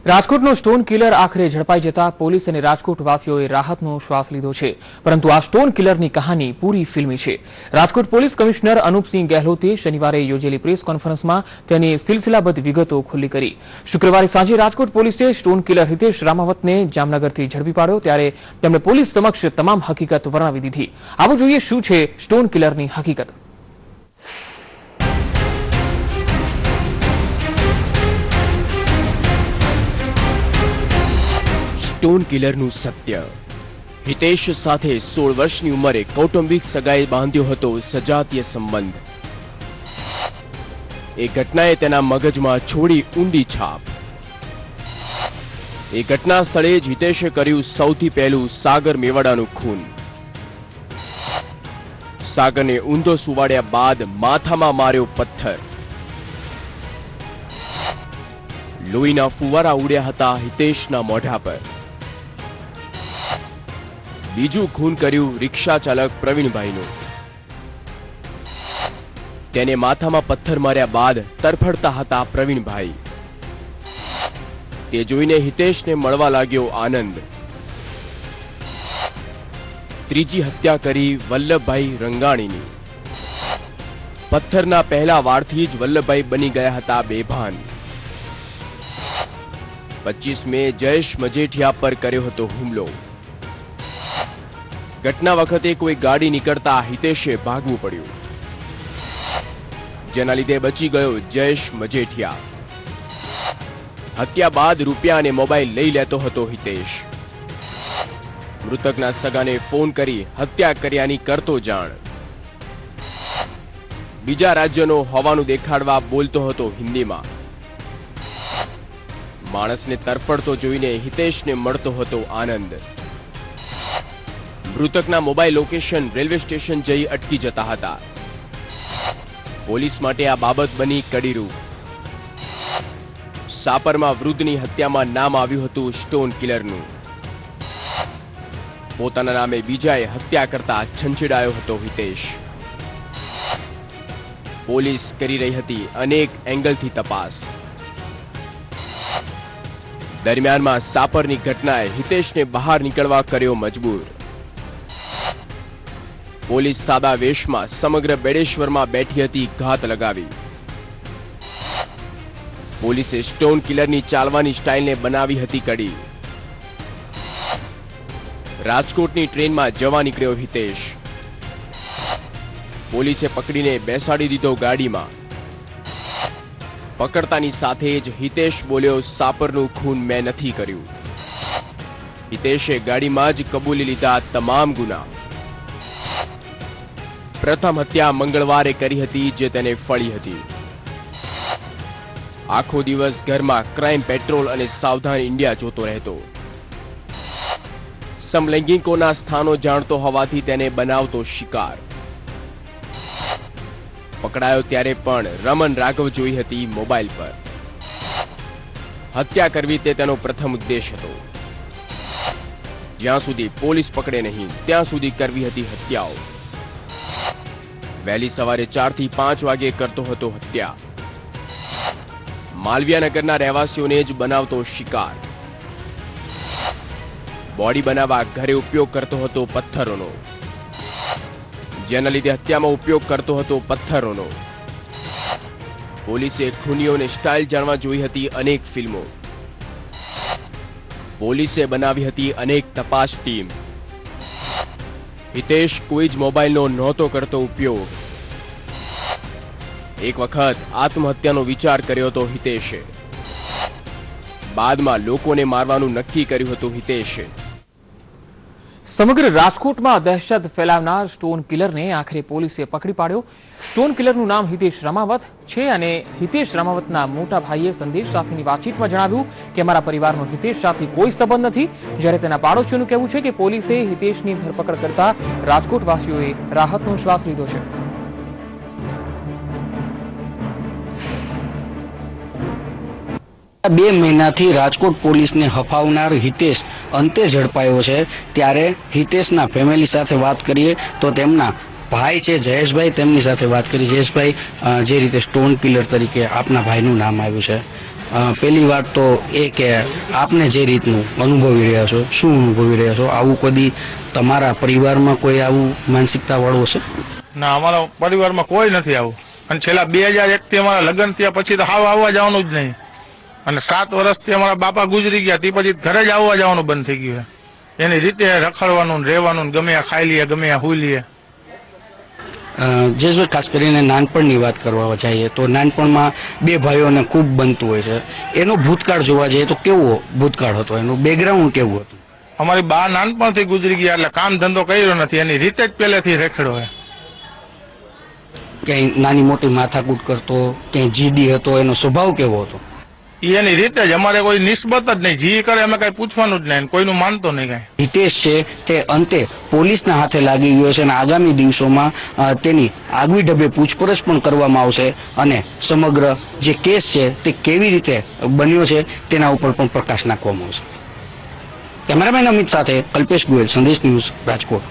રાજકોટનો stone killer આખરે ઝડપાઈ જતા પોલીસ અને રાજકોટવાસીઓએ રાહતનો શ્વાસ લીધો છે, પરંતુ આ સ્ટોન કિલરની કહાની પૂરી ફિલ્મી છે। રાજકોટ પોલીસ કમિશનર અનુપસિંહ ગહેલોતે શનિવારે યોજેલી પ્રેસ કોન્ફરન્સમાં તેની સિલસિલાબદ્ધ વિગતો ખુલ્લી કરી। શુક્રવારે સાંજે રાજકોટ પોલીસે સ્ટોન કિલર હિતેશ રામાવતને જામનગરથી ઝડપી પાડ્યો, ત્યારે તેમણે પોલીસ સમક્ષ તમામ હકીકત વર્ણવી દીધી। આવો જોઈએ શું છે સ્ટોન કિલરની હકીકત। સ્ટોન કિલરનું સત્ય। હિતેશ સાથે 16 વર્ષની ઉંમરે કૌટુંબિક સગાઈ બાંધ્યો હતો સજાતીય સંબંધ। એ ઘટનાએ તેના મગજમાં છોડી ઊંડી છાપ। એ ઘટના સ્થળે જ હિતેશે કર્યું સૌથી પહેલું સાગર મેવાડાનું ખૂન। સાગરને ઊંધો સુવાડ્યા બાદ માથામાં માર્યો પથ્થર। લોહીના ફુવારા ઉડ્યા હતા હિતેશના મોઢા પર। બીજું ખૂન કર્યું રિક્ષા ચાલક પ્રવીણભાઈનું। તેને માથામાં પથ્થર માર્યા બાદ તરફડતા હતા પ્રવીણભાઈ। તે જોઈને હિતેશને મળવા લાગ્યો આનંદ। ત્રીજી હત્યા કરી વલ્લભભાઈ રંગાણીની। પથ્થરના પહેલા વારથી જ વલ્લભભાઈ બની ગયા હતા બેભાન। 25 મે જયેશ મજેઠિયા પર કર્યો હતો હુમલો। ઘટના વખતે કોઈ ગાડી નીકળતા હિતેશે ભાગવું પડ્યું, જેના લીધે બચી ગયો જયેશ મજેઠિયા। હત્યા બાદ રૂપિયા અને મોબાઈલ લઈ લેતો હતો હિતેશ। મૃતકના સગાને ફોન કરી હત્યા કર્યાની કરતો જાણ। બીજા રાજ્યનો હોવાનું દેખાડવા બોલતો હતો હિન્દીમાં। માણસને તરફડતો જોઈને હિતેશને મળતો હતો આનંદ। મૃતકના મોબાઈલ લોકેશન રેલવે સ્ટેશન જઈ અટકી જતા હતા। પોલીસ માટે આ બાબત બની કડીરૂપ। સાપરમાં વૃદ્ધની હત્યામાં નામ આવ્યું હતું સ્ટોન કિલરનું। પોતાના નામે બીજાએ હત્યા કરતા છંછેડાયો હતો હિતેશ। પોલીસ કરી રહી હતી અનેક એંગલથી તપાસ। દરમિયાનમાં સાપરની ઘટનાએ હિતેશને બહાર નીકળવા કર્યો મજબૂર। પોલીસ સાદા વેશમાં સમગ્ર બેડેશ્વરમાં બેઠી હતી ઘાત લગાવી। પોલીસે સ્ટોન કિલરની ચાલવાની સ્ટાઇલને બનાવી હતી કડી। રાજકોટની ટ્રેનમાં જવા નીકળ્યો હિતેશ। પોલીસે પકડીને બેસાડી દીધો ગાડીમાં। પકડતાની સાથે જ હિતેશ બોલ્યો, સાપરનું ખૂન મેં નથી કર્યું। હિતેશે ગાડીમાં જ કબૂલી લીધા તમામ ગુના। પ્રથમ હત્યા મંગળવારે કરી હતી, જે તેને ફળી હતી। આખો દિવસ ઘરમાં ક્રાઇમ પેટ્રોલ અને સાવધાન ઇન્ડિયા જોતો રહેતો। સમલૈંગિકોના સ્થાનો જાણતો હોવાથી તેને બનાવતો શિકાર। પકડાયો ત્યારે પણ રમન રાઘવ જોઈ હતી મોબાઈલ પર। હત્યા કરવી તે તેનો પ્રથમ ઉદ્દેશ હતો। જ્યાં સુધી પોલીસ પકડે નહીં ત્યાં સુધી કરવી હતી હત્યાઓ। વહેલી સવારે 4 થી 5 વાગે કરતો હતો હત્યા। માલવિયાનગરના રહેવાસીઓને જ બનાવતો શિકાર। બોડી બનાવવા ઘરે ઉપયોગ કરતો હતો પથ્થરોનો, જેના લીધે હત્યામાં ઉપયોગ કરતો હતો પથ્થરોનો। પોલીસે ખૂનીઓને સ્ટાઇલ જાણવા જોઈ હતી અનેક ફિલ્મો। પોલીસે બનાવી હતી અનેક તપાસ ટીમ। હિતેશ કોઈ જ મોબાઈલનો નહોતો કરતો ઉપયોગ। એક વખત આત્મહત્યાનો વિચાર કર્યો હતો હિતેશે। બાદમાં લોકોને મારવાનું નક્કી કર્યું હતું હિતેશે। સમગ્ર રાજકોટમાં દહેશત ફેલાવનાર સ્ટોન કિલરને આખરે પોલીસે પકડી પાડ્યો। સ્ટોન કિલરનું નામ હિતેશ રામાવત છે અને હિતેશ રામાવતના મોટા ભાઈએ સંદેશ સાથેની વાતચીતમાં જણાવ્યું કે અમારા પરિવારનો હિતેશ સાથે કોઈ સંબંધ નથી, જ્યારે તેના પાડોશીઓનું કહેવું છે કે પોલીસે હિતેશની ધરપકડ કરતા રાજકોટવાસીઓએ રાહતનો શ્વાસ લીધો છે। 2 મહિનાથી રાજકોટ પોલીસને હફાવનાર હિતેશ અંતે ઝડપાયો છે। ત્યારે હિતેશના ફેમિલી સાથે વાત કરીએ તો તેમના ભાઈ છે જયેશભાઈ, તેમની સાથે વાત કરી। જયેશભાઈ, જે રીતે સ્ટોન કિલર તરીકે આપના ભાઈનું નામ આવ્યું છે, પહેલી વાત તો એ કે આપને જે રીતનું અનુભવી રહ્યા છો, શું અનુભવી રહ્યા છો? આવું કદી તમારા પરિવારમાં કોઈ આવું માનસિકતા વાળું હશે? ના, અમારા પરિવારમાં કોઈ નથી આવું. અને છેલ્લા 2001 થી અમારા લગ્ન થયા પછી તો હાવ આવવા જવાનું જ નહીં. અને 7 વર્ષથી અમારા બાપા ગુજરી ગયા તે પછી ઘરે જ આવવા જવાનું બંધ થઈ ગયું. એની રીતે રખડવાનું ને રહેવાનું, ગમે આ ખાઈ લઈએ, ગમે આ હુઈ લઈએ. જે ખાસ કરીને નાનપણની વાત કરવા જઈએ તો નાનપણમાં બે ભાઈઓને ખૂબ બનતું હોય છે. એનો ભૂતકાળ જોવા જઈએ તો કેવો ભૂતકાળ હતો, એનું બેકગ્રાઉન્ડ કેવું હતું? અમારી બા નાનપણથી ગુજરી ગયા એટલે કામ ધંધો કર્યો નથી, એની રીતે જ પહેલેથી રેખડો હોય. ક્યાંય નાની મોટી માથાકૂટ કરતો, ક્યાંય જીદી હતો, એનો સ્વભાવ કેવો હતો? એની રીતે જ, અમારે કોઈ નિસ્બત જ નહીં. જી કરે અમે કઈ પૂછવાનું જ નહીં, કોઈનું માનતો નહીં કઈ. હિતેશ છે તે અંતે પોલીસના હાથે લાગી ગયો છે અને આગામી દિવસોમાં તેની આગવી ઢબે પૂછપરછ પણ કરવામાં આવશે અને સમગ્ર જે કેસ છે તે કેવી રીતે બન્યો છે તેના ઉપર પણ પ્રકાશ નાખવામાં આવશે. કેમેરામેન અમિત સાથે કલ્પેશ ગોયલ, સંદેશ ન્યૂઝ, રાજકોટ.